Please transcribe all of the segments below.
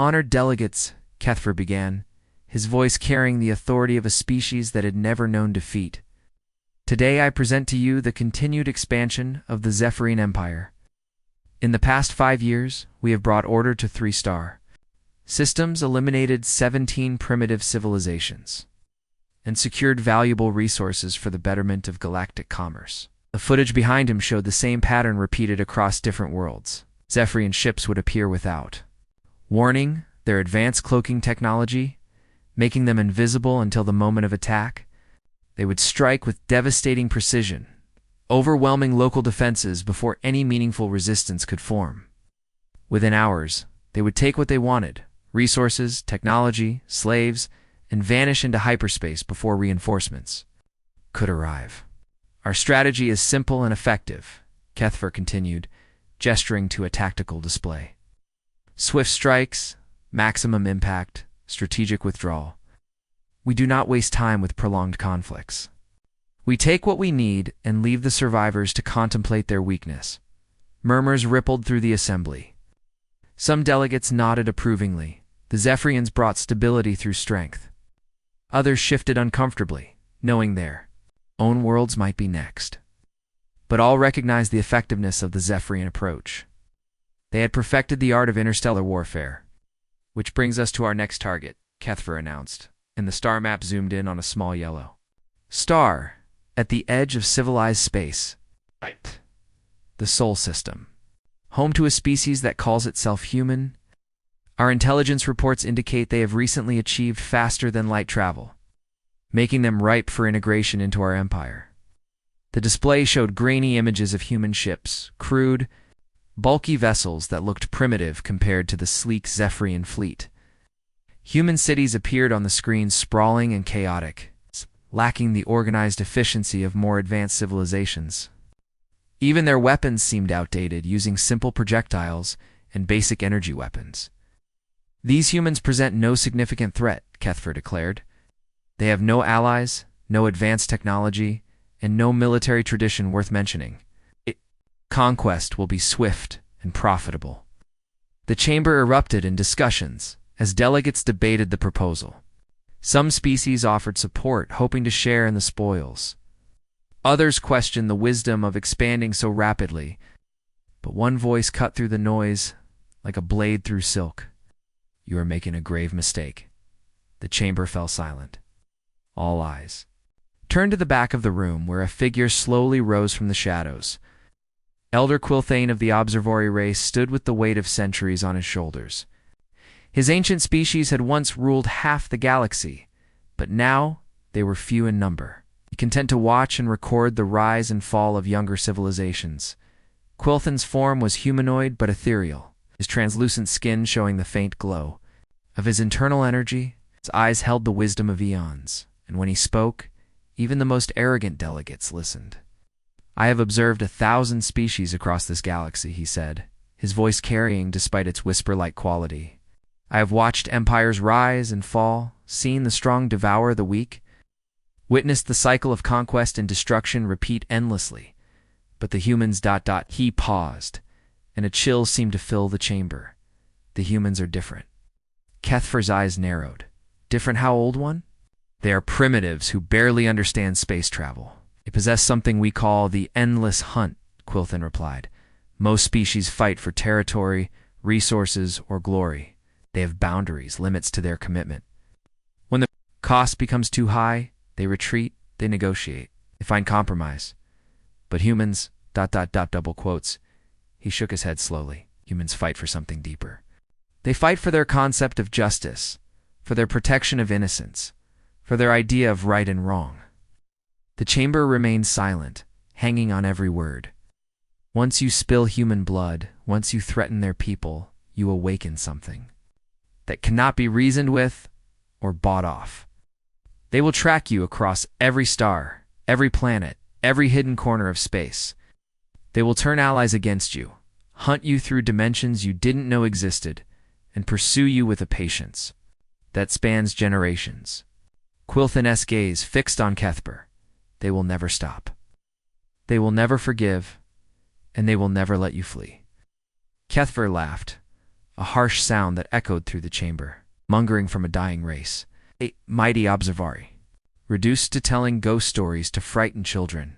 Honored delegates, Kethfer began, his voice carrying the authority of a species that had never known defeat. Today I present to you the continued expansion of the Zephyrian Empire. In the past 5 years, we have brought order to 3-star systems, eliminated 17 primitive civilizations, and secured valuable resources for the betterment of galactic commerce. The footage behind him showed the same pattern repeated across different worlds. Zephyrian ships would appear without warning, their advanced cloaking technology making them invisible until the moment of attack. They would strike with devastating precision, overwhelming local defenses before any meaningful resistance could form. Within hours, they would take what they wanted, resources, technology, slaves, and vanish into hyperspace before reinforcements could arrive. Our strategy is simple and effective, Kethfer continued, gesturing to a tactical display. Swift strikes, maximum impact, strategic withdrawal. We do not waste time with prolonged conflicts. We take what we need and leave the survivors to contemplate their weakness. Murmurs rippled through the assembly. Some delegates nodded approvingly. The Zephyrians brought stability through strength. Others shifted uncomfortably, knowing their own worlds might be next. But all recognized the effectiveness of the Zephyrian approach. They had perfected the art of interstellar warfare. Which brings us to our next target, Kethfer announced, and the star map zoomed in on a small yellow star at the edge of civilized space. The Sol System. Home to a species that calls itself human. Our intelligence reports indicate they have recently achieved faster-than-light travel, making them ripe for integration into our empire. The display showed grainy images of human ships, crude, bulky vessels that looked primitive compared to the sleek Zephyrian fleet. Human cities appeared on the screen sprawling and chaotic, lacking the organized efficiency of more advanced civilizations. Even their weapons seemed outdated, using simple projectiles and basic energy weapons. These humans present no significant threat, Kethfer declared. They have no allies, no advanced technology, and no military tradition worth mentioning. Conquest will be swift and profitable. The chamber erupted in discussions as delegates debated the proposal. Some species offered support, hoping to share in the spoils. Others questioned the wisdom of expanding so rapidly, but one voice cut through the noise like a blade through silk. You are making a grave mistake. The chamber fell silent. All eyes turned to the back of the room, where a figure slowly rose from the shadows. Elder Quilthane of the Observatory race stood with the weight of centuries on his shoulders. His ancient species had once ruled half the galaxy, but now they were few in number, content to watch and record the rise and fall of younger civilizations. Quilthane's form was humanoid but ethereal, his translucent skin showing the faint glow of his internal energy. His eyes held the wisdom of eons, and when he spoke, even the most arrogant delegates listened. I have observed 1,000 species across this galaxy, he said, his voice carrying despite its whisper-like quality. I have watched empires rise and fall, seen the strong devour the weak, witnessed the cycle of conquest and destruction repeat endlessly. But the humans... He paused, and a chill seemed to fill the chamber. The humans are different. Kethfer's eyes narrowed. Different how old one? They are primitives who barely understand space travel. They possess something we call the endless hunt, Quilthane replied. Most species fight for territory, resources, or glory. They have boundaries, limits to their commitment. When the cost becomes too high, they retreat, they negotiate, they find compromise. But humans... double quotes. He shook his head slowly. Humans fight for something deeper. They fight for their concept of justice, for their protection of innocence, for their idea of right and wrong. The chamber remained silent, hanging on every word. Once you spill human blood, once you threaten their people, you awaken something that cannot be reasoned with or bought off. They will track you across every star, every planet, every hidden corner of space. They will turn allies against you, hunt you through dimensions you didn't know existed, and pursue you with a patience that spans generations. Quilthane's gaze fixed on Kethfer. They will never stop. They will never forgive, and they will never let you flee. Kethfer laughed, a harsh sound that echoed through the chamber, mongering from a dying race. A mighty observari, reduced to telling ghost stories to frighten children.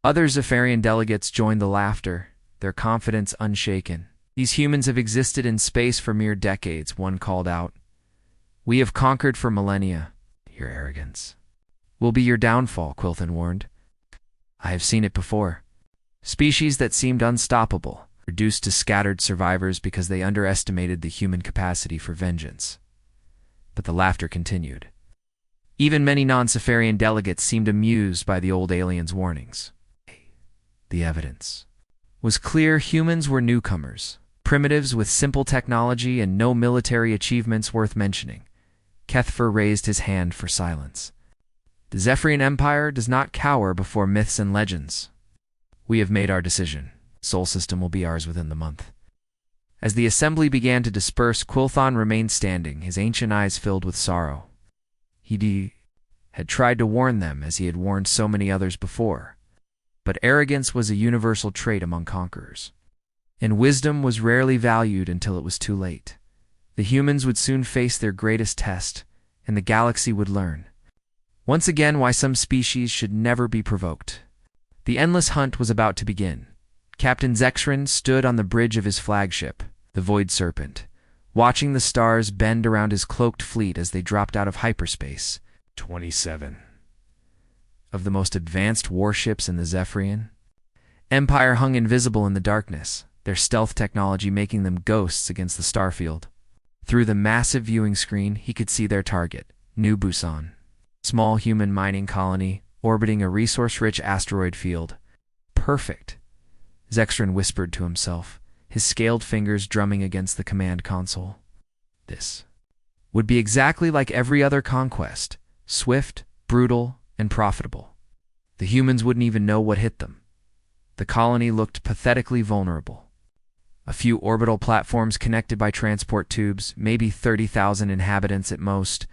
Other Zephyrian delegates joined the laughter, their confidence unshaken. These humans have existed in space for mere decades, one called out. We have conquered for millennia. Your arrogance will be your downfall, Quilthan warned. I have seen it before. Species that seemed unstoppable, reduced to scattered survivors because they underestimated the human capacity for vengeance. But the laughter continued. Even many non-Zephyrian delegates seemed amused by the old aliens' warnings. The evidence was clear. Humans were newcomers, primitives with simple technology and no military achievements worth mentioning. Kethfer raised his hand for silence. The Zephyrian Empire does not cower before myths and legends. We have made our decision. Sol System will be ours within the month. As the assembly began to disperse, Quilthon remained standing, his ancient eyes filled with sorrow. He had tried to warn them, as he had warned so many others before. But arrogance was a universal trait among conquerors. And wisdom was rarely valued until it was too late. The humans would soon face their greatest test, and the galaxy would learn, once again, why some species should never be provoked. The endless hunt was about to begin. Captain Zexrin stood on the bridge of his flagship, the Void Serpent, watching the stars bend around his cloaked fleet as they dropped out of hyperspace. 27 of the most advanced warships in the Zephyrian Empire hung invisible in the darkness, their stealth technology making them ghosts against the starfield. Through the massive viewing screen, he could see their target, New Busan, small human mining colony orbiting a resource-rich asteroid field. Perfect, Zexrin whispered to himself, his scaled fingers drumming against the command console. This would be exactly like every other conquest, swift, brutal, and profitable. The humans wouldn't even know what hit them. The colony looked pathetically vulnerable. A few orbital platforms connected by transport tubes, maybe 30,000 inhabitants at most.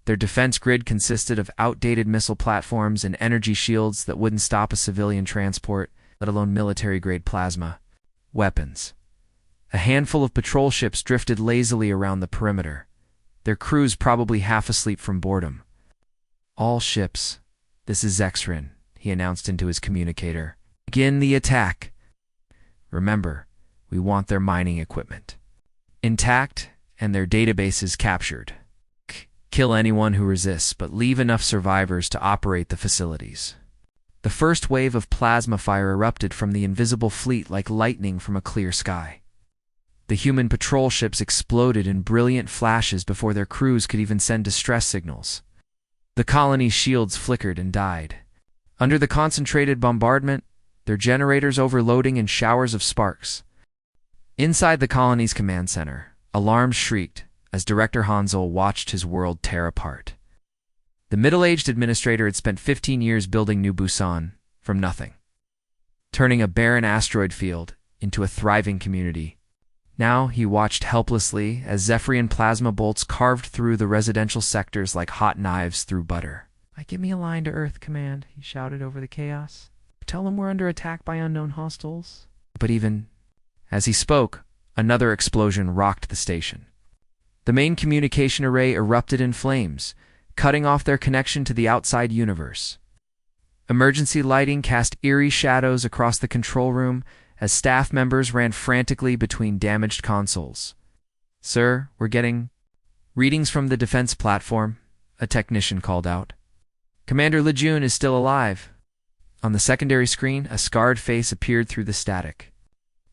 Their defense grid consisted of outdated missile platforms and energy shields that wouldn't stop a civilian transport, let alone military-grade plasma weapons. A handful of patrol ships drifted lazily around the perimeter, their crews probably half asleep from boredom. All ships, this is Zexrin, he announced into his communicator. Begin the attack. Remember, we want their mining equipment intact and their databases captured. Kill anyone who resists, but leave enough survivors to operate the facilities. The first wave of plasma fire erupted from the invisible fleet like lightning from a clear sky. The human patrol ships exploded in brilliant flashes before their crews could even send distress signals. The colony's shields flickered and died. Under the concentrated bombardment, their generators overloading in showers of sparks. Inside the colony's command center, alarms shrieked as Director Hanzel watched his world tear apart. The middle-aged administrator had spent 15 years building New Busan from nothing, turning a barren asteroid field into a thriving community. Now he watched helplessly as Zephyrian plasma bolts carved through the residential sectors like hot knives through butter. Give me a line to Earth, Command, he shouted over the chaos. Tell them we're under attack by unknown hostiles. But even as he spoke, another explosion rocked the station. The main communication array erupted in flames, cutting off their connection to the outside universe. Emergency lighting cast eerie shadows across the control room as staff members ran frantically between damaged consoles. Sir, we're getting readings from the defense platform, a technician called out. Commander Lejeune is still alive. On the secondary screen, a scarred face appeared through the static.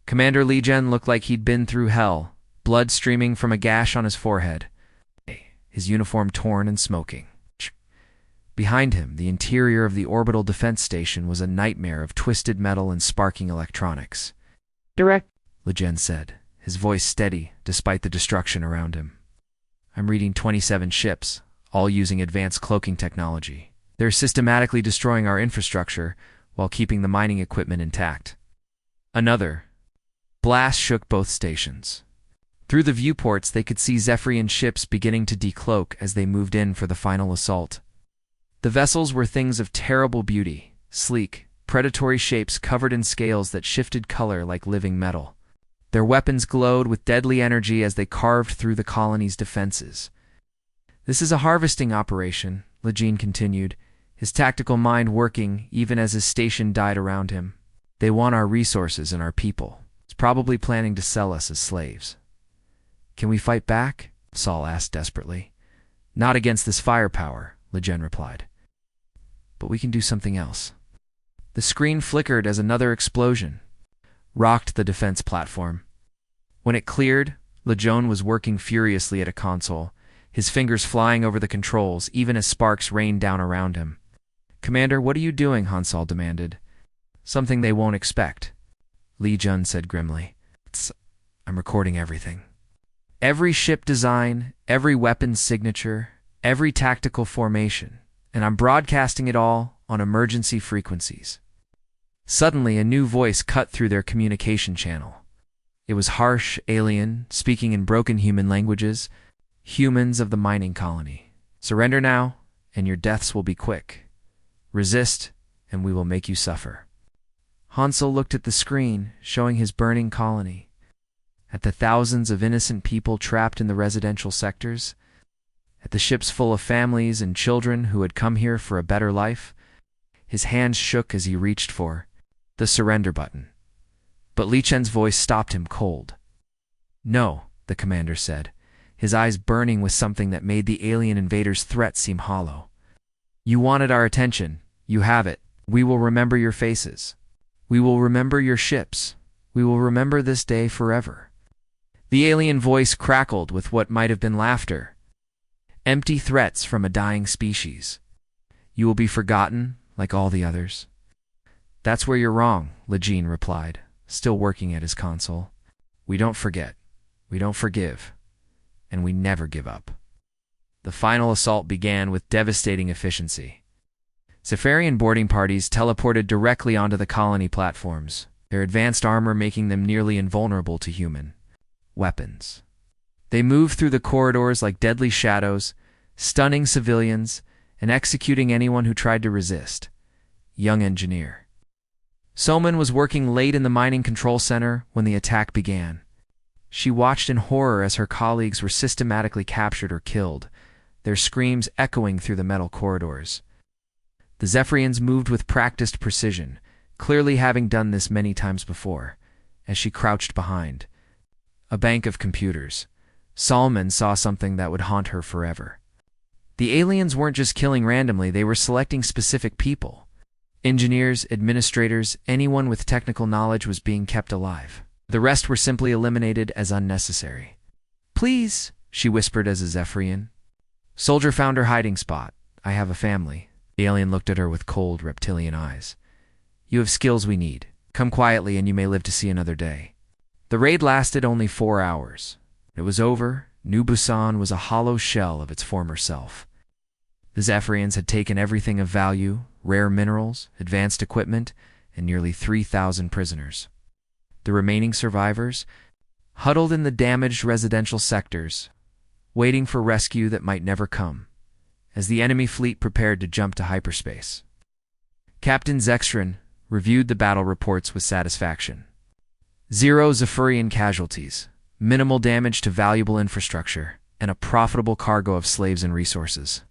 Commander Lejeune looked like he'd been through hell, blood streaming from a gash on his forehead, his uniform torn and smoking. Behind him, the interior of the orbital defense station was a nightmare of twisted metal and sparking electronics. Direct, Lejeune said, his voice steady despite the destruction around him. I'm reading 27 ships, all using advanced cloaking technology. They're systematically destroying our infrastructure while keeping the mining equipment intact. Another blast shook both stations. Through the viewports, they could see Zephyrian ships beginning to decloak as they moved in for the final assault. The vessels were things of terrible beauty, sleek, predatory shapes covered in scales that shifted color like living metal. Their weapons glowed with deadly energy as they carved through the colony's defenses. "This is a harvesting operation," Lejean continued, his tactical mind working even as his station died around him. "They want our resources and our people. It's probably planning to sell us as slaves." "Can we fight back?" Saul asked desperately. "Not against this firepower," Lejean replied. "But we can do something else." The screen flickered as another explosion rocked the defense platform. When it cleared, Lejean was working furiously at a console, his fingers flying over the controls even as sparks rained down around him. "Commander, what are you doing?" Hansel demanded. "Something they won't expect," Lejean said grimly. "I'm recording everything. Every ship design, every weapons signature, every tactical formation, and I'm broadcasting it all on emergency frequencies." Suddenly, a new voice cut through their communication channel. It was harsh, alien, speaking in broken human languages. "Humans of the mining colony, surrender now, and your deaths will be quick. Resist, and we will make you suffer." Hansel looked at the screen, showing his burning colony, at the thousands of innocent people trapped in the residential sectors, at the ships full of families and children who had come here for a better life. His hands shook as he reached for the surrender button. But Li Chen's voice stopped him cold. "No," the commander said, his eyes burning with something that made the alien invaders' threat seem hollow. "You wanted our attention. You have it. We will remember your faces. We will remember your ships. We will remember this day forever." The alien voice crackled with what might have been laughter. "Empty threats from a dying species. You will be forgotten like all the others." "That's where you're wrong," Lejean replied, still working at his console. "We don't forget. We don't forgive. And we never give up." The final assault began with devastating efficiency. Zephyrian boarding parties teleported directly onto the colony platforms, their advanced armor making them nearly invulnerable to human weapons. They moved through the corridors like deadly shadows, stunning civilians and executing anyone who tried to resist. Young engineer Soman was working late in the mining control center when the attack began. She watched in horror as her colleagues were systematically captured or killed, their screams echoing through the metal corridors. The Zephyrians moved with practiced precision, clearly having done this many times before. As she crouched behind a bank of computers, Solomon saw something that would haunt her forever. The aliens weren't just killing randomly, they were selecting specific people. Engineers, administrators, anyone with technical knowledge was being kept alive. The rest were simply eliminated as unnecessary. "Please," she whispered as a Zephyrian. "Soldier found her hiding spot. I have a family." The alien looked at her with cold, reptilian eyes. "You have skills we need. Come quietly and you may live to see another day." The raid lasted only 4 hours. It was over. New Busan was a hollow shell of its former self. The Zephyrians had taken everything of value, rare minerals, advanced equipment, and nearly 3,000 prisoners. The remaining survivors, huddled in the damaged residential sectors, waiting for rescue that might never come, as the enemy fleet prepared to jump to hyperspace. Captain Zextran reviewed the battle reports with satisfaction. 0 Zephyrian casualties, minimal damage to valuable infrastructure, and a profitable cargo of slaves and resources.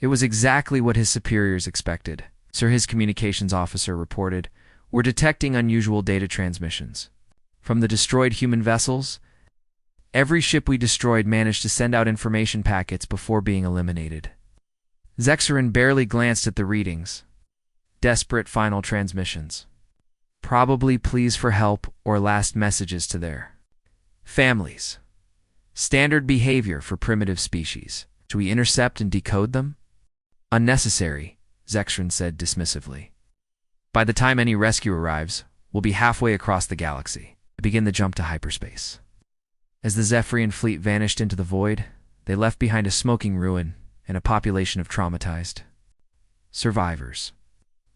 It was exactly what his superiors expected. Sir, his communications officer reported, "We're detecting unusual data transmissions. From the destroyed human vessels, every ship we destroyed managed to send out information packets before being eliminated." Zexerin barely glanced at the readings. Desperate final transmissions. Probably pleas for help or last messages to their families. Standard behavior for primitive species. Should we intercept and decode them? "Unnecessary," Zextran said dismissively. "By the time any rescue arrives, we'll be halfway across the galaxy to begin the jump to hyperspace." As the Zephyrian fleet vanished into the void, they left behind a smoking ruin and a population of traumatized survivors.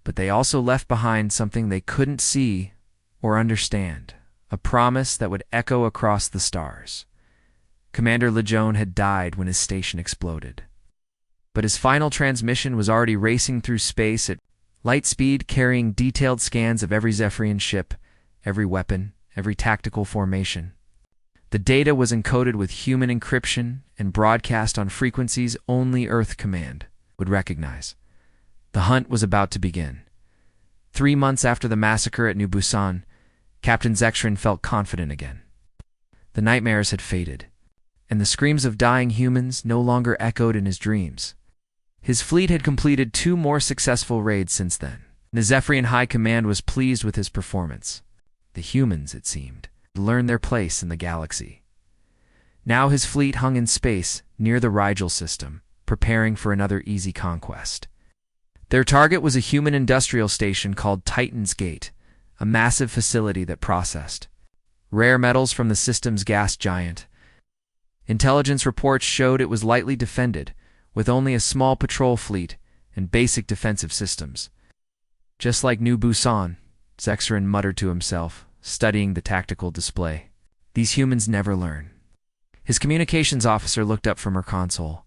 But they also left behind something they couldn't see or understand, a promise that would echo across the stars. Commander Lejeune had died when his station exploded. But his final transmission was already racing through space at light speed, carrying detailed scans of every Zephyrian ship, every weapon, every tactical formation. The data was encoded with human encryption and broadcast on frequencies only Earth Command would recognize. The hunt was about to begin. 3 months after the massacre at New Busan, Captain Zexrin felt confident again. The nightmares had faded, and the screams of dying humans no longer echoed in his dreams. His fleet had completed 2 more successful raids since then. The Zephyrian High Command was pleased with his performance. The humans, it seemed, had learned their place in the galaxy. Now his fleet hung in space near the Rigel system, preparing for another easy conquest. Their target was a human industrial station called Titan's Gate, a massive facility that processed rare metals from the system's gas giant. Intelligence reports showed it was lightly defended, with only a small patrol fleet and basic defensive systems. Just like New Busan, Zexrin muttered to himself, studying the tactical display. These humans never learn. His communications officer looked up from her console.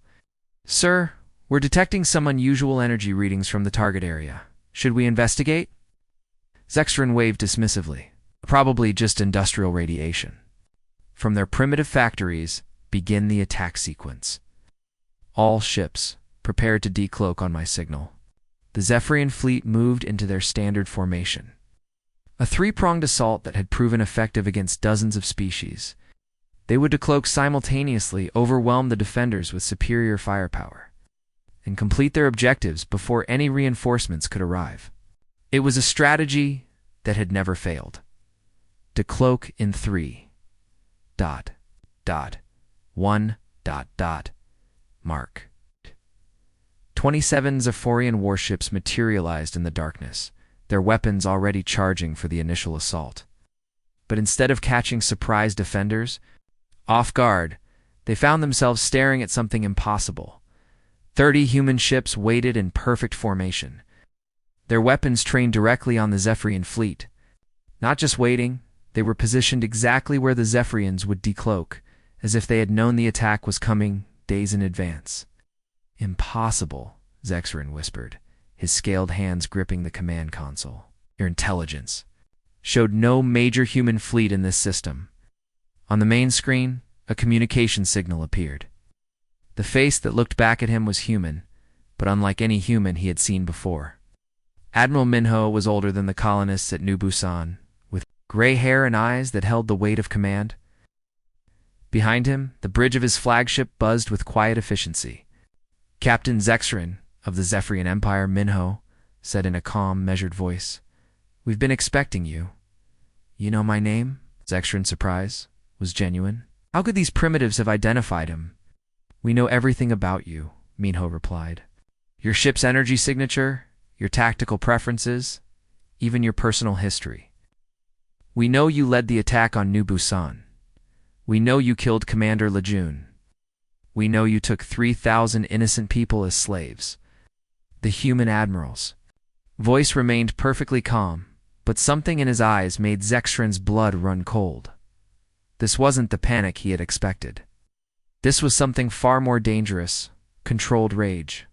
"Sir, we're detecting some unusual energy readings from the target area. Should we investigate?" Zexrin waved dismissively. "Probably just industrial radiation. From their primitive factories, begin the attack sequence. All ships, prepare to decloak on my signal." The Zephyrian fleet moved into their standard formation. A 3-pronged assault that had proven effective against dozens of species. They would decloak simultaneously, overwhelm the defenders with superior firepower, and complete their objectives before any reinforcements could arrive. It was a strategy that had never failed. Decloak in 3. ... 1. ... Mark. 27 Zephyrian warships materialized in the darkness, their weapons already charging for the initial assault. But instead of catching surprised defenders, off guard, they found themselves staring at something impossible. 30 human ships waited in perfect formation, their weapons trained directly on the Zephyrian fleet. Not just waiting, they were positioned exactly where the Zephyrians would decloak, as if they had known the attack was coming days in advance. "Impossible," Zexrin whispered, his scaled hands gripping the command console. "Your intelligence showed no major human fleet in this system." On the main screen, a communication signal appeared. The face that looked back at him was human, but unlike any human he had seen before. Admiral Minho was older than the colonists at New Busan, with gray hair and eyes that held the weight of command. Behind him, the bridge of his flagship buzzed with quiet efficiency. "Captain Zexrin of the Zephyrian Empire," Minho said in a calm, measured voice. "We've been expecting you." "You know my name?" Zexrin's surprise was genuine. "How could these primitives have identified him?" "We know everything about you," Minho replied. "Your ship's energy signature, your tactical preferences, even your personal history. We know you led the attack on New Busan. We know you killed Commander Lejeune. We know you took 3,000 innocent people as slaves. The human admirals." Voice remained perfectly calm, but something in his eyes made Zexrin's blood run cold. This wasn't the panic he had expected. This was something far more dangerous, controlled rage.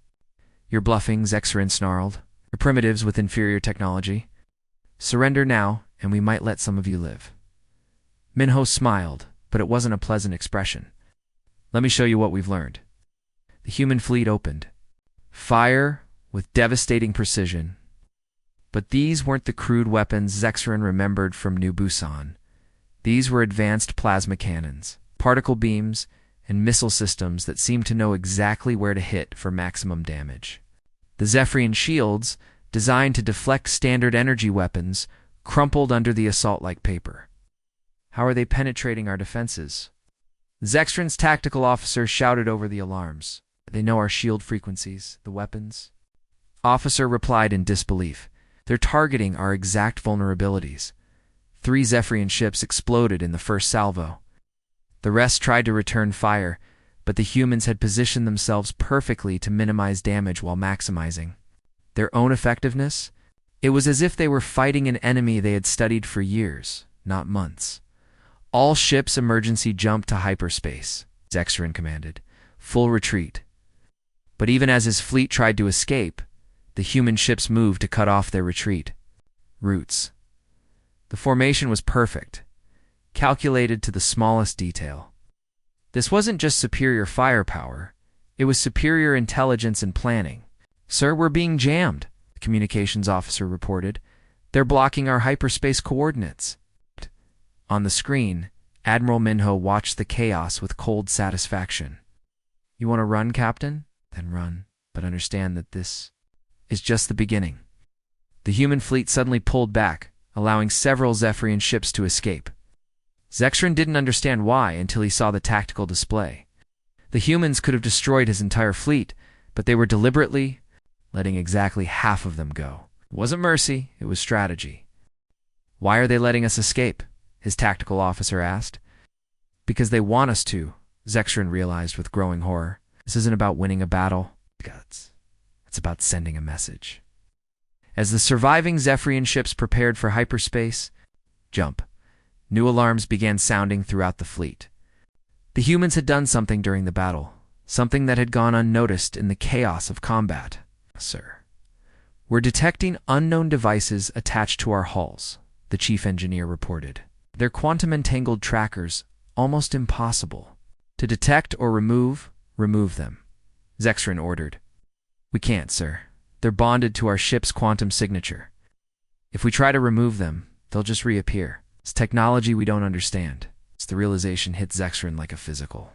"You're bluffing," Zexrin snarled. "You're primitives with inferior technology. Surrender now, and we might let some of you live." Minho smiled, but it wasn't a pleasant expression. "Let me show you what we've learned." The human fleet opened. Fire with devastating precision. But these weren't the crude weapons Zexrin remembered from New Busan. These were advanced plasma cannons, particle beams, and missile systems that seemed to know exactly where to hit for maximum damage. The Zephyrian shields, designed to deflect standard energy weapons, crumpled under the assault like paper. "How are they penetrating our defenses?" Zexrin's tactical officer shouted over the alarms. "They know our shield frequencies, the weapons." Officer replied in disbelief. "They're targeting our exact vulnerabilities." 3 Zephyrian ships exploded in the first salvo. The rest tried to return fire, but the humans had positioned themselves perfectly to minimize damage while maximizing their own effectiveness. It was as if they were fighting an enemy they had studied for years, not months. "All ships emergency jump to hyperspace," Zexrin commanded. "Full retreat." But even as his fleet tried to escape, the human ships moved to cut off their retreat routes. The formation was perfect. calculated to the smallest detail. This wasn't just superior firepower, it was superior intelligence and planning. "Sir, we're being jammed," the communications officer reported. "They're blocking our hyperspace coordinates." On the screen, Admiral Minho watched the chaos with cold satisfaction. "You want to run, Captain? Then run, but understand that this is just the beginning." The human fleet suddenly pulled back, allowing several Zephyrian ships to escape. Zexrin didn't understand why until he saw the tactical display. The humans could have destroyed his entire fleet, but they were deliberately letting exactly half of them go. It wasn't mercy, it was strategy. "Why are they letting us escape?" his tactical officer asked. "Because they want us to," Zexrin realized with growing horror. "This isn't about winning a battle. It's about sending a message." As the surviving Zephyrian ships prepared for hyperspace jump, new alarms began sounding throughout the fleet. The humans had done something during the battle, something that had gone unnoticed in the chaos of combat. "Sir, we're detecting unknown devices attached to our hulls," the chief engineer reported. "They're quantum-entangled trackers, almost impossible to detect or remove them," Zexrin ordered. "We can't, sir. They're bonded to our ship's quantum signature. If we try to remove them, they'll just reappear. It's technology we don't understand." The realization hit Zexrin like a physical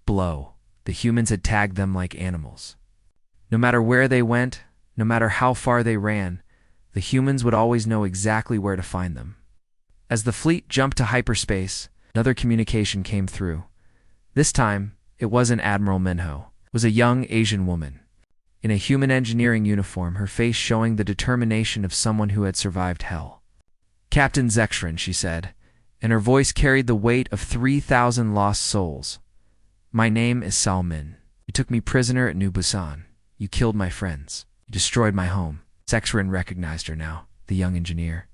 blow. The humans had tagged them like animals. No matter where they went, no matter how far they ran, the humans would always know exactly where to find them. As the fleet jumped to hyperspace, another communication came through. This time, it wasn't Admiral Minho. It was a young Asian woman, in a human engineering uniform, her face showing the determination of someone who had survived hell. "Captain Zexrin," she said, and her voice carried the weight of 3,000 lost souls. "My name is Salmin. You took me prisoner at New Busan. You killed my friends. You destroyed my home." Zexrin recognized her now, the young engineer,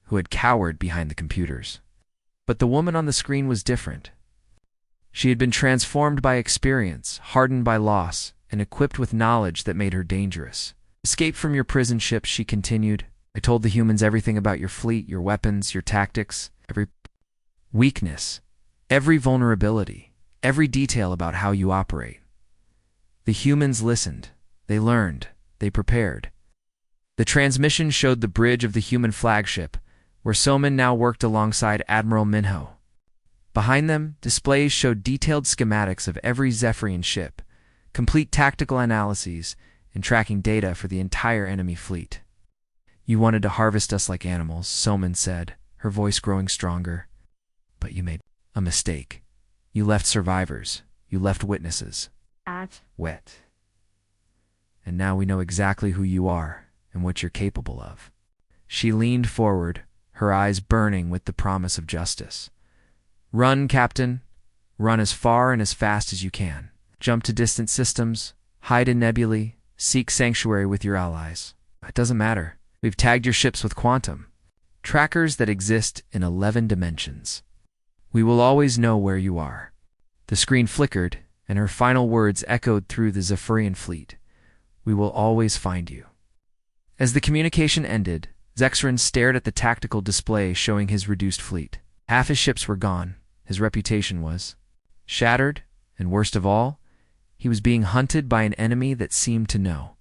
who had cowered behind the computers. But the woman on the screen was different. She had been transformed by experience, hardened by loss, and equipped with knowledge that made her dangerous. "Escape from your prison ship," she continued. "I told the humans everything about your fleet, your weapons, your tactics, every weakness, every vulnerability, every detail about how you operate." The humans listened. They learned. They prepared. The transmission showed the bridge of the human flagship, where Soman now worked alongside Admiral Minho. Behind them, displays showed detailed schematics of every Zephyrian ship, complete tactical analyses, and tracking data for the entire enemy fleet. "You wanted to harvest us like animals," Soman said, her voice growing stronger. "But you made a mistake. You left survivors. You left witnesses. Wet. And now we know exactly who you are and what you're capable of." She leaned forward, her eyes burning with the promise of justice. "Run, Captain. Run as far and as fast as you can. Jump to distant systems, hide in nebulae, seek sanctuary with your allies. It doesn't matter. We've tagged your ships with quantum trackers that exist in 11 dimensions. We will always know where you are." The screen flickered, and her final words echoed through the Zephyrian fleet. "We will always find you." As the communication ended, Zexrin stared at the tactical display showing his reduced fleet. Half his ships were gone. His reputation was shattered, and worst of all, he was being hunted by an enemy that seemed to know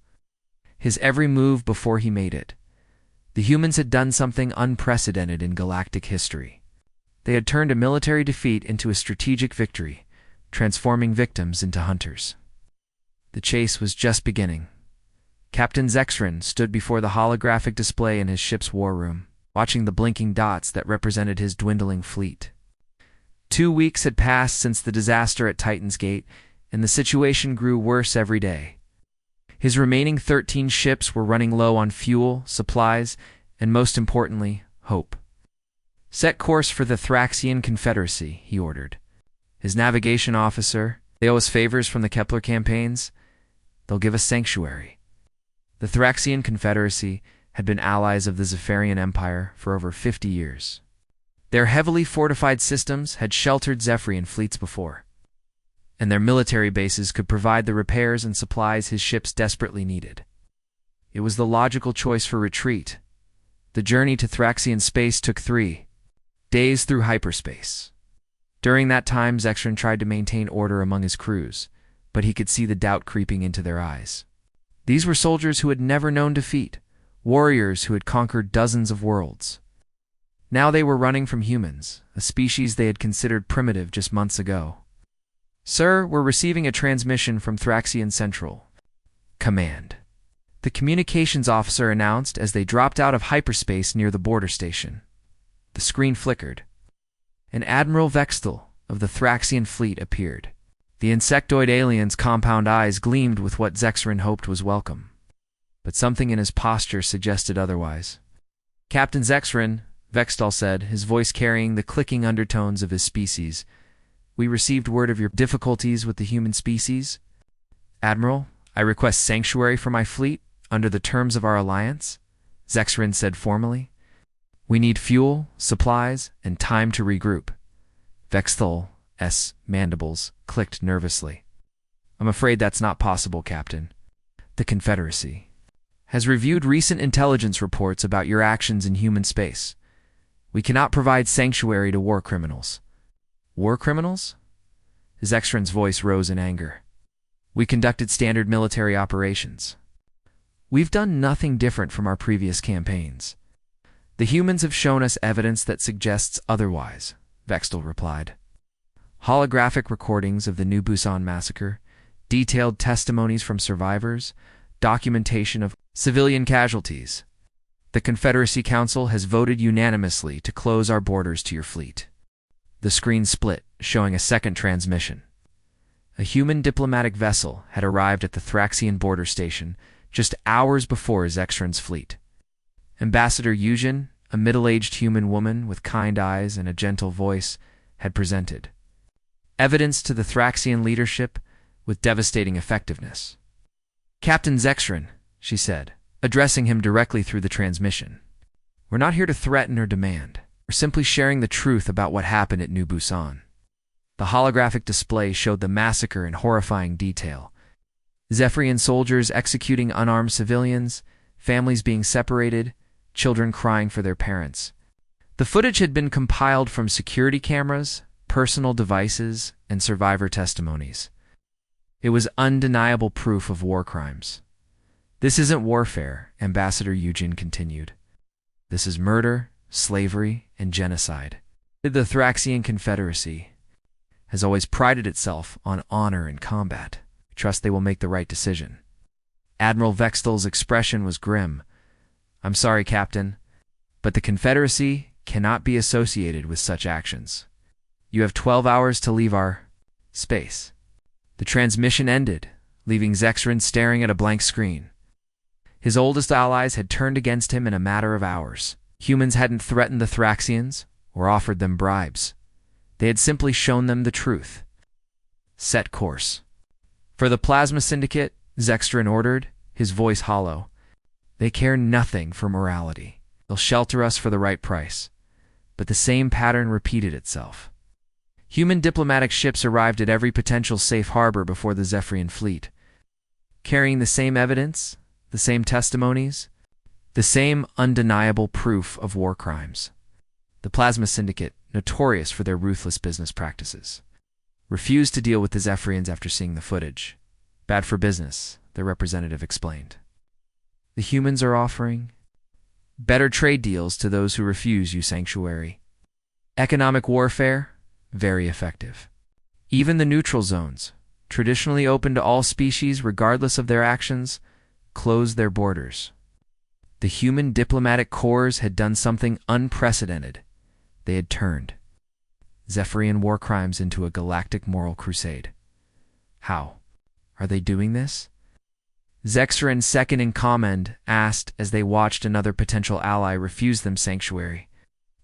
his every move before he made it. The humans had done something unprecedented in galactic history. They had turned a military defeat into a strategic victory, transforming victims into hunters. The chase was just beginning. Captain Zexrin stood before the holographic display in his ship's war room, watching the blinking dots that represented his dwindling fleet. 2 weeks had passed since the disaster at Titan's Gate, and the situation grew worse every day. His remaining 13 ships were running low on fuel, supplies, and most importantly, hope. "Set course for the Thraxian Confederacy," he ordered. His navigation officer, "They owe us favors from the Kepler campaigns. They'll give us sanctuary." The Thraxian Confederacy had been allies of the Zephyrian Empire for over 50 years. Their heavily fortified systems had sheltered Zephyrian fleets before, and their military bases could provide the repairs and supplies his ships desperately needed. It was the logical choice for retreat. The journey to Thraxian space took 3 days through hyperspace. During that time, Zexrin tried to maintain order among his crews, but he could see the doubt creeping into their eyes. These were soldiers who had never known defeat, warriors who had conquered dozens of worlds. Now they were running from humans, a species they had considered primitive just months ago. "Sir, we're receiving a transmission from Thraxian Central. Command," the communications officer announced as they dropped out of hyperspace near the border station. The screen flickered. An Admiral Vextel of the Thraxian fleet appeared. The insectoid alien's compound eyes gleamed with what Zexrin hoped was welcome. But something in his posture suggested otherwise. "Captain Zexrin," Vextel said, his voice carrying the clicking undertones of his species, "we received word of your difficulties with the human species. Admiral, I request sanctuary for my fleet under the terms of our alliance," Zexrin said formally. "We need fuel, supplies, and time to regroup." Vextel's mandibles clicked nervously. "I'm afraid that's not possible, Captain. The Confederacy has reviewed recent intelligence reports about your actions in human space. We cannot provide sanctuary to war criminals." "War criminals?" Zexrin's voice rose in anger. "We conducted standard military operations. We've done nothing different from our previous campaigns. The humans have shown us evidence that suggests otherwise," Vextel replied. "Holographic recordings of the New Busan massacre, detailed testimonies from survivors, documentation of civilian casualties. The Confederacy Council has voted unanimously to close our borders to your fleet." The screen split, showing a second transmission. A human diplomatic vessel had arrived at the Thraxian border station just hours before Zexrin's fleet. Ambassador Yujin, a middle-aged human woman with kind eyes and a gentle voice, had presented evidence to the Thraxian leadership with devastating effectiveness. "Captain Zexrin," she said, addressing him directly through the transmission, "we're not here to threaten or demand. We're simply sharing the truth about what happened at New Busan." The holographic display showed the massacre in horrifying detail. Zephyrian soldiers executing unarmed civilians, families being separated, children crying for their parents. The footage had been compiled from security cameras, personal devices, and survivor testimonies. It was undeniable proof of war crimes. "This isn't warfare," Ambassador Yujin continued. "This is murder, slavery, and genocide. The Thraxian Confederacy has always prided itself on honor in combat. I trust they will make the right decision." Admiral Vextel's expression was grim. "I'm sorry, Captain, but the Confederacy cannot be associated with such actions. You have 12 hours to leave our space." The transmission ended, leaving Zexrin staring at a blank screen. His oldest allies had turned against him in a matter of hours. Humans hadn't threatened the Thraxians or offered them bribes. They had simply shown them the truth. "Set course." "For the Plasma Syndicate," Zexrin ordered, his voice hollow. "They care nothing for morality. They'll shelter us for the right price." But the same pattern repeated itself. Human diplomatic ships arrived at every potential safe harbor before the Zephyrian fleet, carrying the same evidence, the same testimonies, the same undeniable proof of war crimes. The Plasma Syndicate, notorious for their ruthless business practices, refused to deal with the Zephyrians after seeing the footage. "Bad for business," their representative explained. "The humans are offering better trade deals to those who refuse you sanctuary. Economic warfare, very effective. Even the neutral zones, traditionally open to all species regardless of their actions, closed their borders. The human diplomatic corps had done something unprecedented. They had turned Zephyrian war crimes into a galactic moral crusade. How are they doing this?" Zexrin, second in command, asked as they watched another potential ally refuse them sanctuary.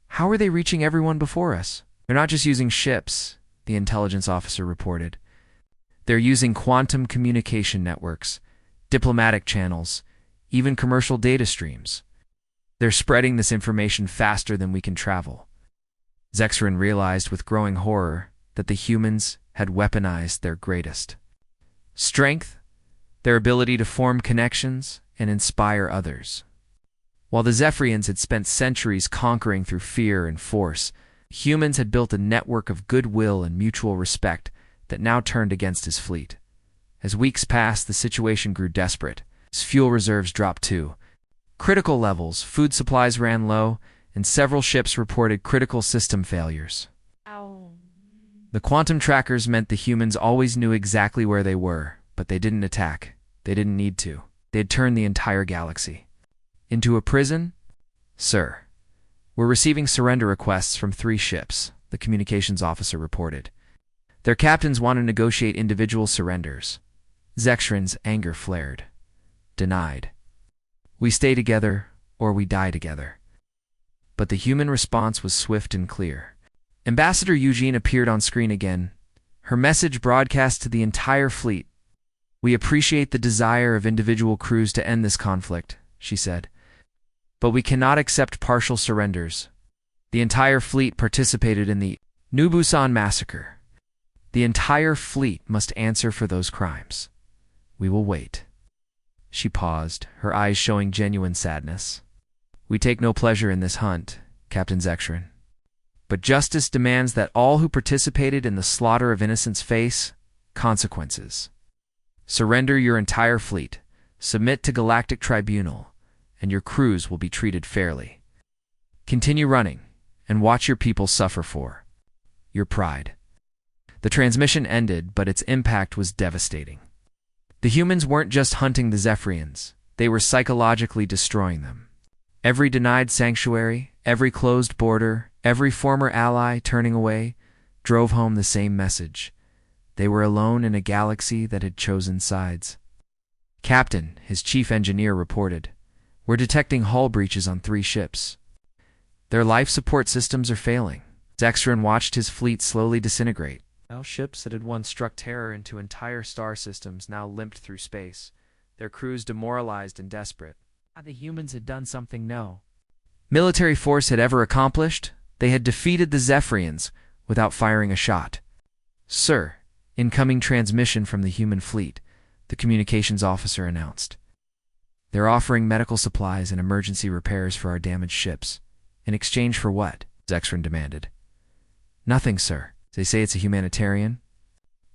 "How are they reaching everyone before us?" "They're not just using ships," the intelligence officer reported. "They're using quantum communication networks, diplomatic channels, even commercial data streams. They're spreading this information faster than we can travel." Zexrin realized with growing horror that the humans had weaponized their greatest strength, their ability to form connections and inspire others. While the Zephyrians had spent centuries conquering through fear and force, Humans had built a network of goodwill and mutual respect that now turned against his fleet. As weeks passed, the situation grew desperate. His fuel reserves dropped too. Critical levels, food supplies ran low, and several ships reported critical system failures. Ow. The quantum trackers meant the humans always knew exactly where they were, but they didn't attack. They didn't need to. They had turned the entire galaxy into a prison? Sir, we're receiving surrender requests from 3 ships, the communications officer reported. Their captains want to negotiate individual surrenders. Zextrin's anger flared. Denied. We stay together, or we die together. But the human response was swift and clear. Ambassador Eugene appeared on screen again. Her message broadcast to the entire fleet. We appreciate the desire of individual crews to end this conflict, she said. But we cannot accept partial surrenders. The entire fleet participated in the New Busan massacre. The entire fleet must answer for those crimes. We will wait. She paused, her eyes showing genuine sadness. We take no pleasure in this hunt, Captain Zextrin. But justice demands that all who participated in the slaughter of innocents face consequences. Surrender your entire fleet, submit to Galactic Tribunal, and your crews will be treated fairly. Continue running, and watch your people suffer for your pride. The transmission ended, but its impact was devastating. The humans weren't just hunting the Zephyrians, they were psychologically destroying them. Every denied sanctuary, every closed border, every former ally turning away, drove home the same message. They were alone in a galaxy that had chosen sides. Captain, his chief engineer reported, we're detecting hull breaches on 3 ships. Their life support systems are failing. Zextrin watched his fleet slowly disintegrate. Now ships that had once struck terror into entire star systems now limped through space, their crews demoralized and desperate. The humans had done something no military force had ever accomplished. They had defeated the Zephyrians without firing a shot. Sir, incoming transmission from the human fleet, the communications officer announced. They're offering medical supplies and emergency repairs for our damaged ships. In exchange for what? Zextrin demanded. Nothing, sir. They say it's a humanitarian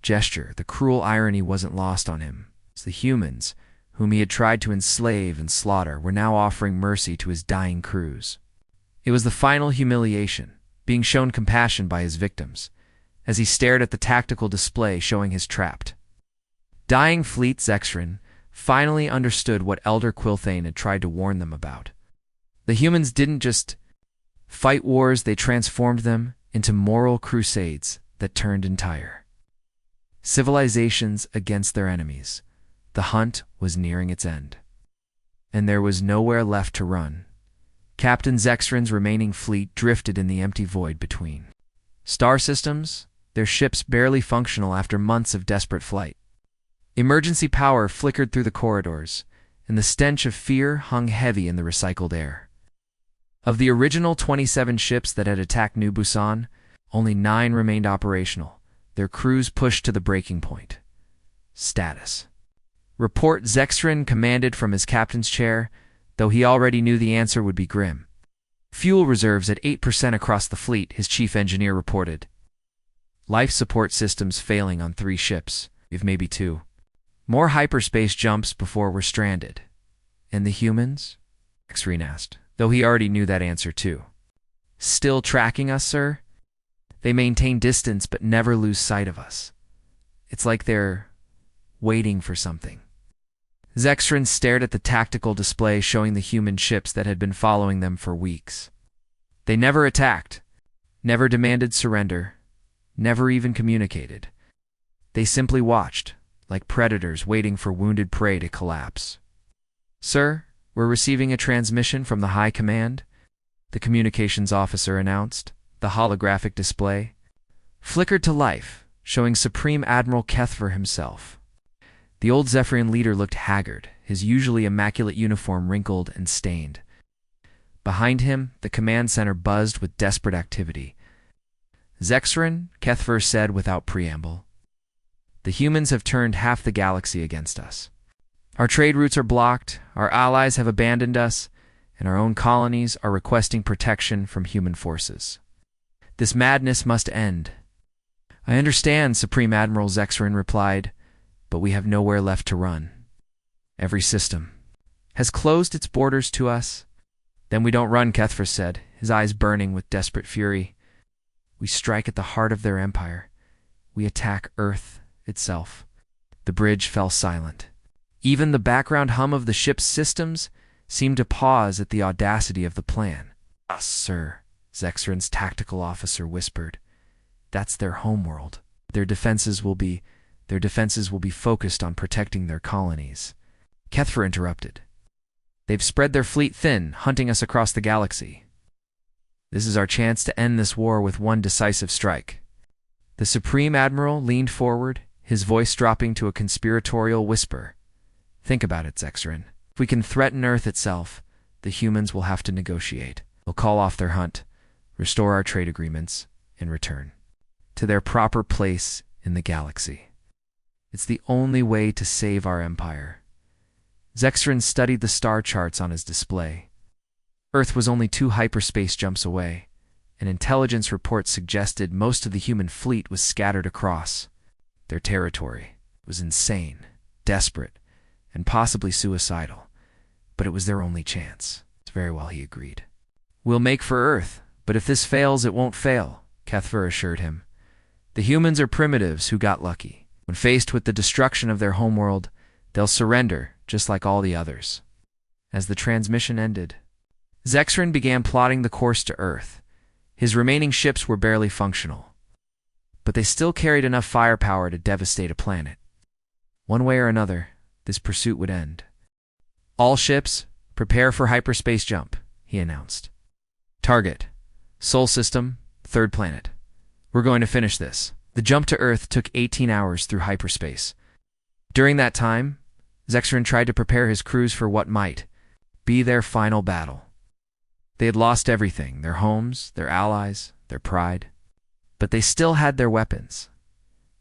gesture. The cruel irony wasn't lost on him. It's the humans, whom he had tried to enslave and slaughter, were now offering mercy to his dying crews. It was the final humiliation, being shown compassion by his victims, as he stared at the tactical display showing his trapped dying fleet. Zextrin finally understood what Elder Quilthane had tried to warn them about. The humans didn't just fight wars, they transformed them into moral crusades that turned entire civilizations against their enemies. The hunt was nearing its end, and there was nowhere left to run. Captain Zextrin's remaining fleet drifted in the empty void between star systems, their ships barely functional after months of desperate flight. Emergency power flickered through the corridors, and the stench of fear hung heavy in the recycled air. Of the original 27 ships that had attacked New Busan, only 9 remained operational, their crews pushed to the breaking point. Status. Report. Zextrin commanded from his captain's chair, though he already knew the answer would be grim. Fuel reserves at 8% across the fleet, his chief engineer reported. Life support systems failing on 3 ships, if maybe 2. More hyperspace jumps before we're stranded. And the humans? Zextrin asked, though he already knew that answer too. Still tracking us, sir? They maintain distance but never lose sight of us. It's like they're waiting for something. Zextrin stared at the tactical display showing the human ships that had been following them for weeks. They never attacked, never demanded surrender, never even communicated. They simply watched, like predators waiting for wounded prey to collapse. Sir, we're receiving a transmission from the High Command, the communications officer announced. The holographic display flickered to life, showing Supreme Admiral Kethver himself. The old Zephyrian leader looked haggard, his usually immaculate uniform wrinkled and stained. Behind him, the command center buzzed with desperate activity. Zextrin, Kethver said without preamble, the humans have turned half the galaxy against us. Our trade routes are blocked, our allies have abandoned us, and our own colonies are requesting protection from human forces. This madness must end. I understand, Supreme Admiral Zexrin replied, but we have nowhere left to run. Every system has closed its borders to us. Then we don't run, Kethfer said, his eyes burning with desperate fury. We strike at the heart of their empire. We attack Earth itself. The bridge fell silent. Even the background hum of the ship's systems seemed to pause at the audacity of the plan. "Ah, sir," Zexrin's tactical officer whispered. "That's their homeworld. Their defenses will be focused on protecting their colonies." Kethfer interrupted. "They've spread their fleet thin, hunting us across the galaxy. This is our chance to end this war with one decisive strike." The Supreme Admiral leaned forward, his voice dropping to a conspiratorial whisper. "Think about it, Zexrin. If we can threaten Earth itself, the humans will have to negotiate. They'll call off their hunt, restore our trade agreements, and return to their proper place in the galaxy. It's the only way to save our empire." Zexrin studied the star charts on his display. Earth was only 2 hyperspace jumps away, and intelligence reports suggested most of the human fleet was scattered across. Their territory was insane, desperate, and possibly suicidal, but it was their only chance. Very well, he agreed. "We'll make for Earth, but if this fails, it won't fail," Kethfer assured him. "The humans are primitives who got lucky. When faced with the destruction of their homeworld, they'll surrender, just like all the others." As the transmission ended, Zexrin began plotting the course to Earth. His remaining ships were barely functional, but they still carried enough firepower to devastate a planet. One way or another, this pursuit would end. "All ships, prepare for hyperspace jump," he announced. "Target, Sol System, 3rd planet. We're going to finish this." The jump to Earth took 18 hours through hyperspace. During that time, Zexrin tried to prepare his crews for what might be their final battle. They had lost everything, their homes, their allies, their pride. But they still had their weapons,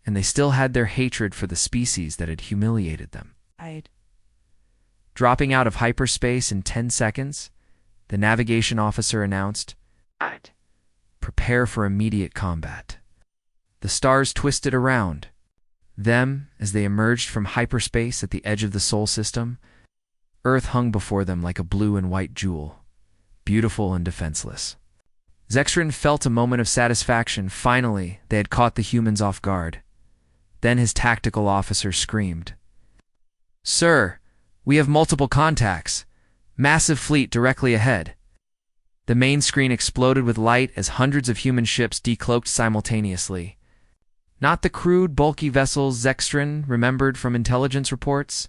and they still had their hatred for the species that had humiliated them. Dropping out of hyperspace in 10 seconds, the navigation officer announced, "Prepare for immediate combat." The stars twisted around them as they emerged from hyperspace at the edge of the Sol System. Earth hung before them like a blue and white jewel, beautiful and defenseless. Zexrin felt a moment of satisfaction. Finally, they had caught the humans off guard. Then his tactical officer screamed, "Sir, we have multiple contacts. Massive fleet directly ahead." The main screen exploded with light as hundreds of human ships decloaked simultaneously. Not the crude, bulky vessels Zexrin remembered from intelligence reports,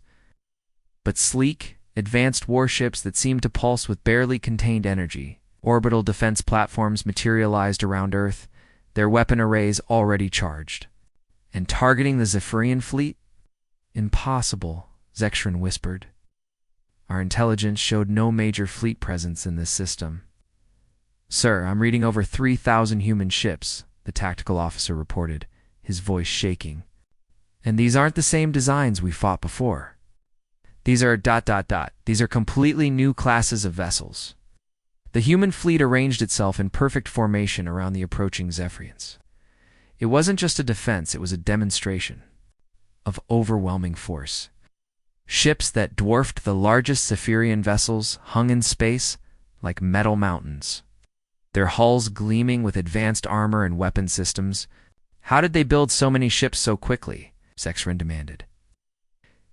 but sleek, advanced warships that seemed to pulse with barely contained energy. Orbital defense platforms materialized around Earth, their weapon arrays already charged. And targeting the Zephyrian fleet? "Impossible," Zexrin whispered. "Our intelligence showed no major fleet presence in this system." "Sir, I'm reading over 3,000 human ships," the tactical officer reported, his voice shaking. "And these aren't the same designs we fought before. These are ... These are completely new classes of vessels." The human fleet arranged itself in perfect formation around the approaching Zephyrians. It wasn't just a defense, it was a demonstration of overwhelming force. Ships that dwarfed the largest Zephyrian vessels hung in space like metal mountains, their hulls gleaming with advanced armor and weapon systems. "How did they build so many ships so quickly?" Zexrin demanded.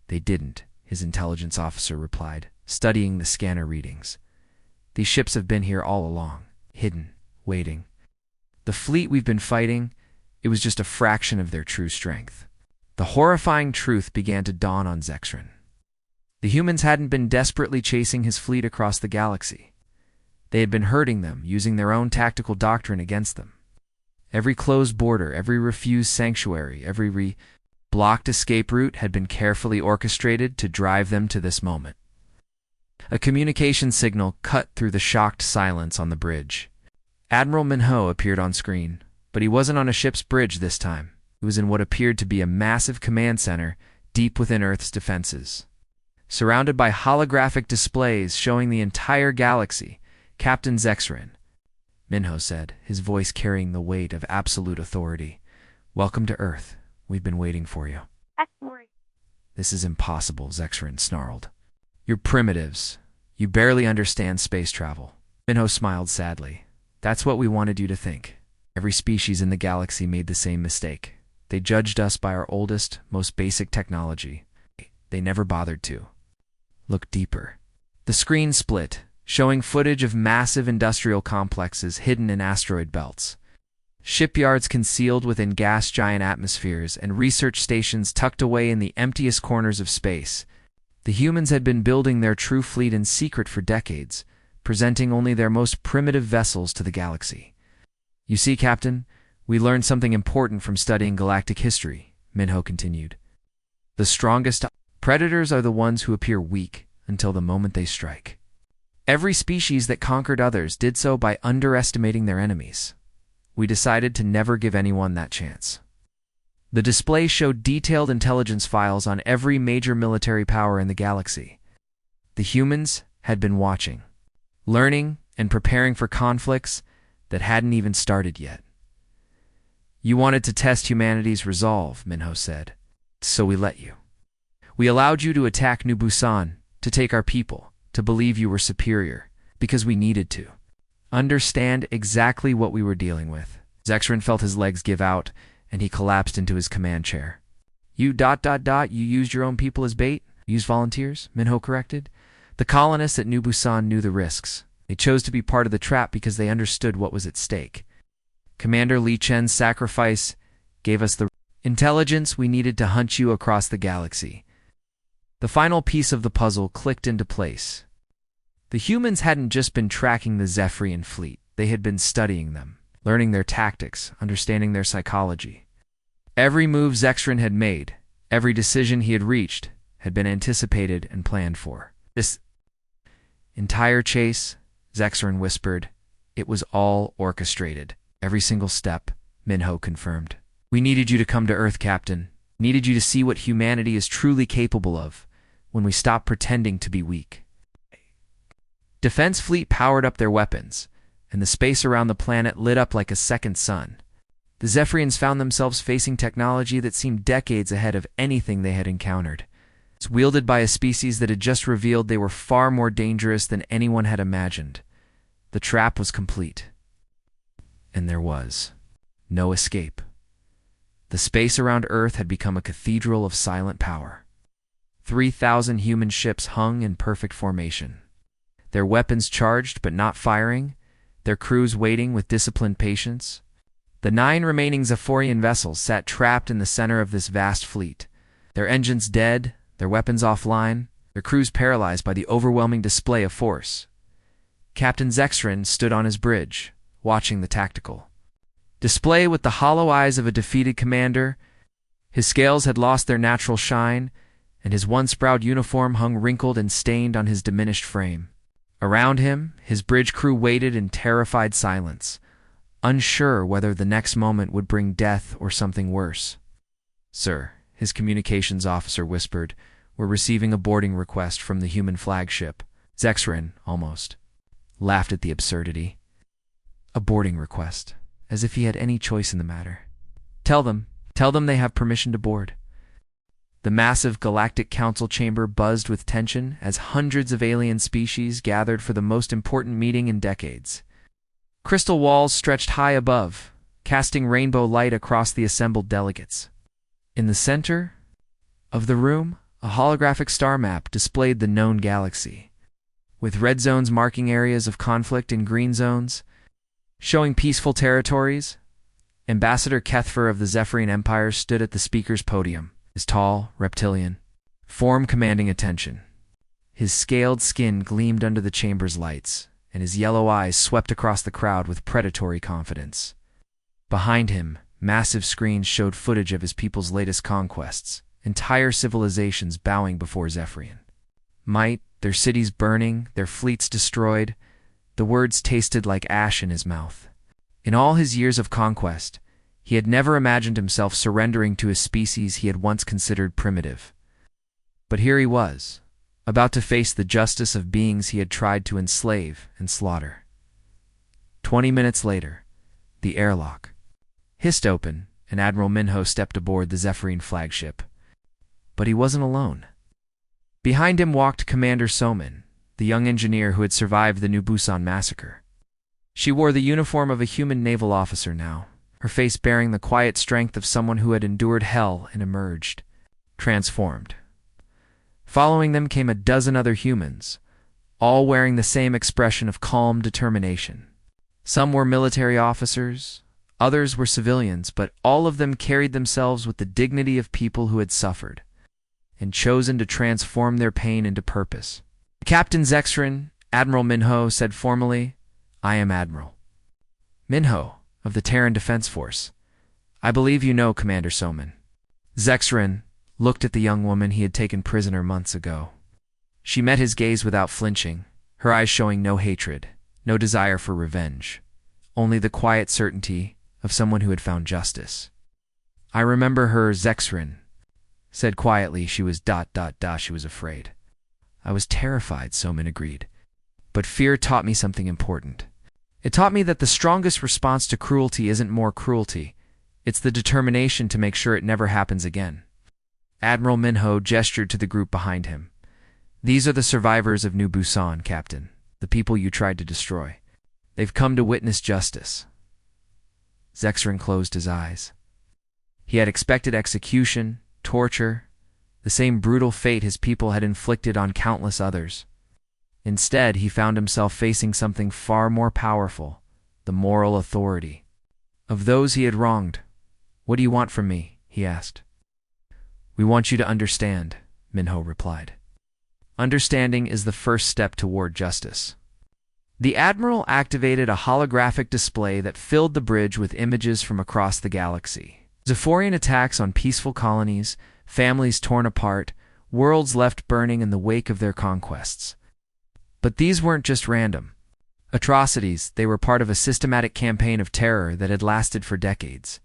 "They didn't," his intelligence officer replied, studying the scanner readings. "These ships have been here all along, hidden, waiting. The fleet we've been fighting, it was just a fraction of their true strength." The horrifying truth began to dawn on Zexrin. The humans hadn't been desperately chasing his fleet across the galaxy. They had been hurting them, using their own tactical doctrine against them. Every closed border, every refused sanctuary, every blocked escape route had been carefully orchestrated to drive them to this moment. A communication signal cut through the shocked silence on the bridge. Admiral Minho appeared on screen, but he wasn't on a ship's bridge this time. He was in what appeared to be a massive command center deep within Earth's defenses. Surrounded by holographic displays showing the entire galaxy, Captain Zexrin, Minho said, his voice carrying the weight of absolute authority. "Welcome to Earth. We've been waiting for you." "This is impossible," Zexrin snarled. "You're primitives. You barely understand space travel." Minho smiled sadly. "That's what we wanted you to think. Every species in the galaxy made the same mistake. They judged us by our oldest, most basic technology. They never bothered to look deeper." The screen split, showing footage of massive industrial complexes hidden in asteroid belts, shipyards concealed within gas giant atmospheres, and research stations tucked away in the emptiest corners of space. The humans had been building their true fleet in secret for decades, presenting only their most primitive vessels to the galaxy. "You see, Captain, we learned something important from studying galactic history," Minho continued. "The strongest predators are the ones who appear weak until the moment they strike. Every species that conquered others did so by underestimating their enemies. We decided to never give anyone that chance." The display showed detailed intelligence files on every major military power in the galaxy. The humans had been watching, learning, and preparing for conflicts that hadn't even started yet. "You wanted to test humanity's resolve," Minho said, "so we let you. We allowed you to attack New Busan, to take our people, to believe you were superior, because we needed to understand exactly what we were dealing with." Zexrin felt his legs give out, and he collapsed into his command chair. You used your own people as bait? Used volunteers?" Minho corrected. "The colonists at New Busan knew the risks. They chose to be part of the trap because they understood what was at stake. Commander Li Chen's sacrifice gave us the intelligence we needed to hunt you across the galaxy." The final piece of the puzzle clicked into place. The humans hadn't just been tracking the Zephyrian fleet. They had been studying them, learning their tactics, understanding their psychology. Every move Zexrin had made, every decision he had reached, had been anticipated and planned for. "This entire chase," Zexrin whispered, "it was all orchestrated. Every single step," Minho confirmed. "We needed you to come to Earth, Captain. Needed you to see what humanity is truly capable of when we stop pretending to be weak." Defense fleet powered up their weapons, and the space around the planet lit up like a second sun. The Zephyrians found themselves facing technology that seemed decades ahead of anything they had encountered. It's wielded by a species that had just revealed they were far more dangerous than anyone had imagined. The trap was complete. And there was no escape. The space around Earth had become a cathedral of silent power. 3,000 human ships hung in perfect formation, their weapons charged but not firing, their crews waiting with disciplined patience. The 9 remaining Zephyrian vessels sat trapped in the center of this vast fleet, their engines dead, their weapons offline, their crews paralyzed by the overwhelming display of force. Captain Zexrin stood on his bridge, watching the tactical display with the hollow eyes of a defeated commander. His scales had lost their natural shine, and his once proud uniform hung wrinkled and stained on his diminished frame. Around him, his bridge crew waited in terrified silence, unsure whether the next moment would bring death or something worse. "Sir," his communications officer whispered, "we're receiving a boarding request from the human flagship." Zexrin, almost, laughed at the absurdity. A boarding request, as if he had any choice in the matter. Tell them they have permission to board." The massive Galactic Council chamber buzzed with tension as hundreds of alien species gathered for the most important meeting in decades. Crystal walls stretched high above, casting rainbow light across the assembled delegates. In the center of the room, a holographic star map displayed the known galaxy, with red zones marking areas of conflict and green zones showing peaceful territories. Ambassador Kethfer of the Zephyrian Empire stood at the speaker's podium, his tall, reptilian form commanding attention. His scaled skin gleamed under the chamber's lights, and his yellow eyes swept across the crowd with predatory confidence. Behind him, massive screens showed footage of his people's latest conquests, entire civilizations bowing before Zephyrian might, their cities burning, their fleets destroyed. The words tasted like ash in his mouth. In all his years of conquest, he had never imagined himself surrendering to a species he had once considered primitive. But here he was, about to face the justice of beings he had tried to enslave and slaughter. 20 minutes later, the airlock hissed open, and Admiral Minho stepped aboard the Zephyrine flagship. But he wasn't alone. Behind him walked Commander Soman, the young engineer who had survived the New Busan massacre. She wore the uniform of a human naval officer now, her face bearing the quiet strength of someone who had endured hell and emerged, transformed. Following them came a dozen other humans, all wearing the same expression of calm determination. Some were military officers, others were civilians, but all of them carried themselves with the dignity of people who had suffered and chosen to transform their pain into purpose. Captain Zexrin, Admiral Minho, said formally, "I am Admiral Minho of the Terran Defense Force. I believe you know Commander Soman." Zexrin looked at the young woman he had taken prisoner months ago. She met his gaze without flinching, her eyes showing no hatred, no desire for revenge, only the quiet certainty of someone who had found justice. "I remember her," Zexrin said quietly. She was ... She was afraid. "I was terrified," Soman agreed. "But fear taught me something important. It taught me that the strongest response to cruelty isn't more cruelty. It's the determination to make sure it never happens again." Admiral Minho gestured to the group behind him. "These are the survivors of New Busan, Captain, the people you tried to destroy. They've come to witness justice." Zexrin closed his eyes. He had expected execution, torture, the same brutal fate his people had inflicted on countless others. Instead, he found himself facing something far more powerful, the moral authority of those he had wronged. "What do you want from me?" he asked. "We want you to understand," Minho replied. "Understanding is the first step toward justice." The Admiral activated a holographic display that filled the bridge with images from across the galaxy. Zephorian attacks on peaceful colonies, families torn apart, worlds left burning in the wake of their conquests. But these weren't just random atrocities, they were part of a systematic campaign of terror that had lasted for decades.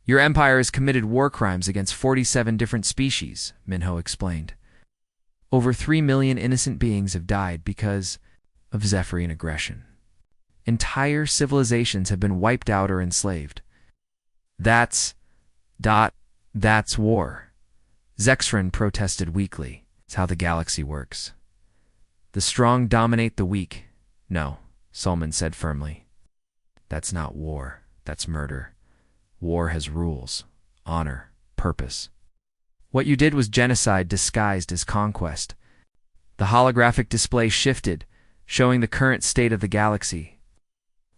"Your empire has committed war crimes against 47 different species," Minho explained. "Over 3 million innocent beings have died because of Zephyrine aggression. Entire civilizations have been wiped out or enslaved. That's war." Zexrin protested weakly. "It's how the galaxy works. The strong dominate the weak." "No," Solomon said firmly. "That's not war. That's murder. War has rules, honor, purpose. What you did was genocide disguised as conquest." The holographic display shifted, showing the current state of the galaxy.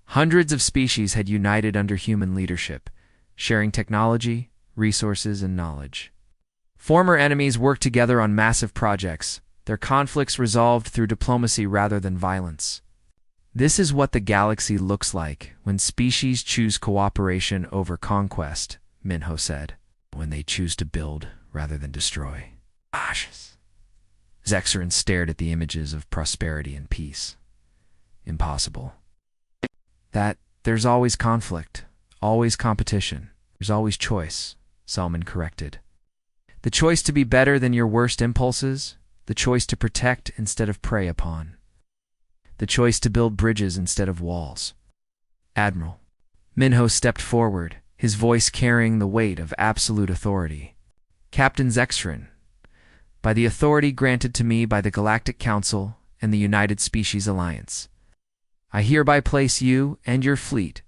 Hundreds of species had united under human leadership, sharing technology, resources, and knowledge. Former enemies worked together on massive projects, their conflicts resolved through diplomacy rather than violence. "This is what the galaxy looks like when species choose cooperation over conquest," Minho said. "When they choose to build rather than destroy." Zexrin stared at the images of prosperity and peace. "Impossible." "That there's always conflict, always competition, there's always choice," Salman corrected. "The choice to be better than your worst impulses, the choice to protect instead of prey upon, the choice to build bridges instead of walls." "Admiral." Minho stepped forward, his voice carrying the weight of absolute authority. "Captain Zexrin, by the authority granted to me by the Galactic Council and the United Species Alliance, I hereby place you and your fleet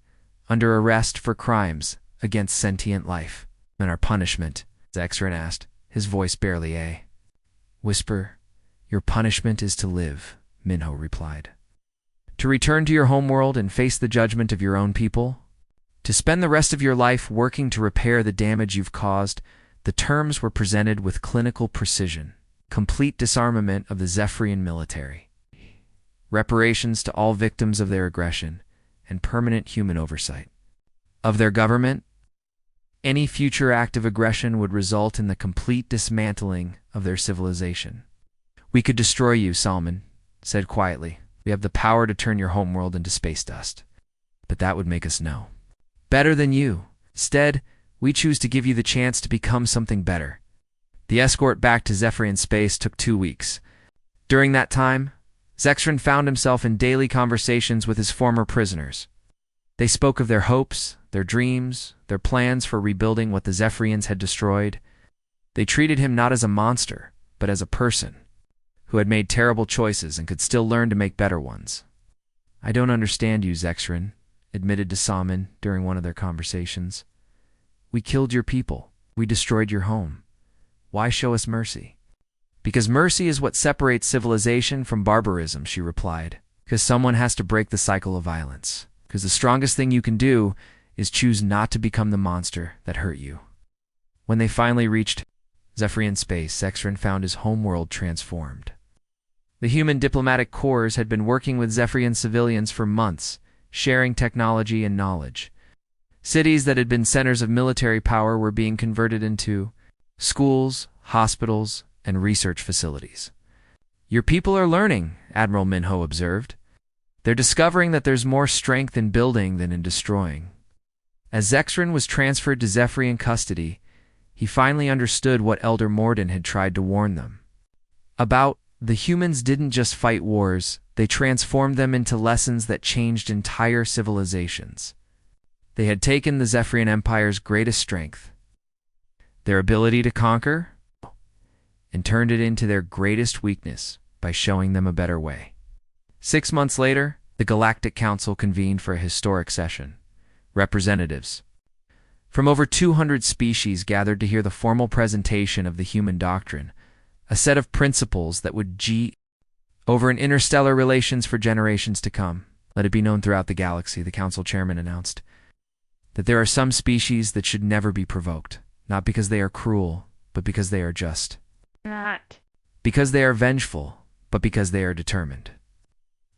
under arrest for crimes against sentient life." "And our punishment?" Zexrin asked, his voice barely a whisper. "Your punishment is to live," Minho replied. "To return to your homeworld and face the judgment of your own people. To spend the rest of your life working to repair the damage you've caused." The terms were presented with clinical precision. Complete disarmament of the Zephyrine military, reparations to all victims of their aggression, and permanent human oversight of their government. Any future act of aggression would result in the complete dismantling of their civilization. "We could destroy you," Salman said quietly. "We have the power to turn your homeworld into space dust. But that would make us know better than you. Instead, we choose to give you the chance to become something better." The escort back to Zephyrine space took 2 weeks. During that time, Zexrin found himself in daily conversations with his former prisoners. They spoke of their hopes, their dreams, their plans for rebuilding what the Zephyrians had destroyed. They treated him not as a monster, but as a person who had made terrible choices and could still learn to make better ones. "I don't understand you, Zexrin," admitted to Salmon during one of their conversations. "We killed your people. We destroyed your home. Why show us mercy?" "Because mercy is what separates civilization from barbarism," she replied. "Because someone has to break the cycle of violence. Because the strongest thing you can do is choose not to become the monster that hurt you." When they finally reached Zephyrian space, Zexrin found his homeworld transformed. The human diplomatic corps had been working with Zephyrian civilians for months, sharing technology and knowledge. Cities that had been centers of military power were being converted into schools, hospitals, and research facilities. "Your people are learning," Admiral Minho observed. "They're discovering that there's more strength in building than in destroying." As Zexrin was transferred to Zephyrian custody, he finally understood what Elder Morden had tried to warn them about. The humans didn't just fight wars, they transformed them into lessons that changed entire civilizations. They had taken the Zephyrian Empire's greatest strength, their ability to conquer, and turned it into their greatest weakness by showing them a better way. 6 months later, the Galactic Council convened for a historic session. Representatives from over 200 species gathered to hear the formal presentation of the human doctrine, a set of principles that would over in interstellar relations for generations to come. "Let it be known throughout the galaxy," the council chairman announced, "that there are some species that should never be provoked, not because they are cruel, but because they are just. Not because they are vengeful, but because they are determined.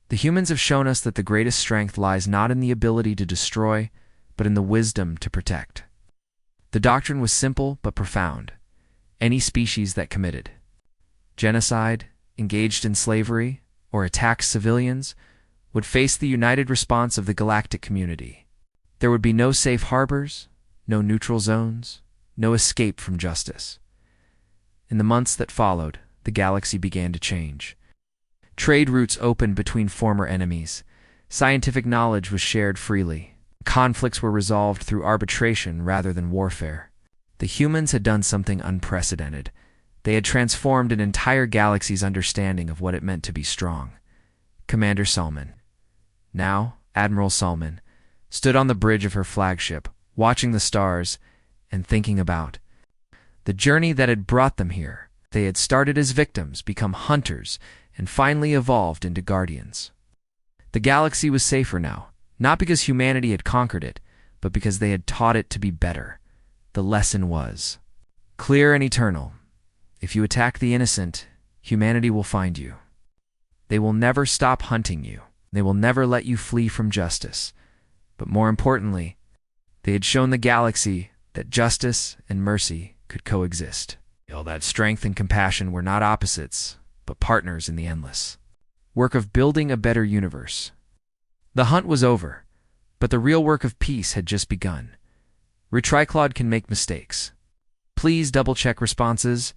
The humans have shown us that the greatest strength lies not in the ability to destroy, but in the wisdom to protect." The doctrine was simple but profound. Any species that committed genocide, engaged in slavery, or attacked civilians would face the united response of the galactic community. There would be no safe harbors, no neutral zones, no escape from justice. In the months that followed, the galaxy began to change. Trade routes opened between former enemies. Scientific knowledge was shared freely. Conflicts were resolved through arbitration rather than warfare. The humans had done something unprecedented. They had transformed an entire galaxy's understanding of what it meant to be strong. Commander Salmon, now Admiral Salmon, stood on the bridge of her flagship, watching the stars and thinking about the journey that had brought them here. They had started as victims, become hunters, and finally evolved into guardians. The galaxy was safer now, not because humanity had conquered it, but because they had taught it to be better. The lesson was clear and eternal. If you attack the innocent, humanity will find you. They will never stop hunting you. They will never let you flee from justice. But more importantly, they had shown the galaxy that justice and mercy could coexist. All that strength and compassion were not opposites, but partners in the endless work of building a better universe. The hunt was over, but the real work of peace had just begun. Retriclod can make mistakes. Please double-check responses.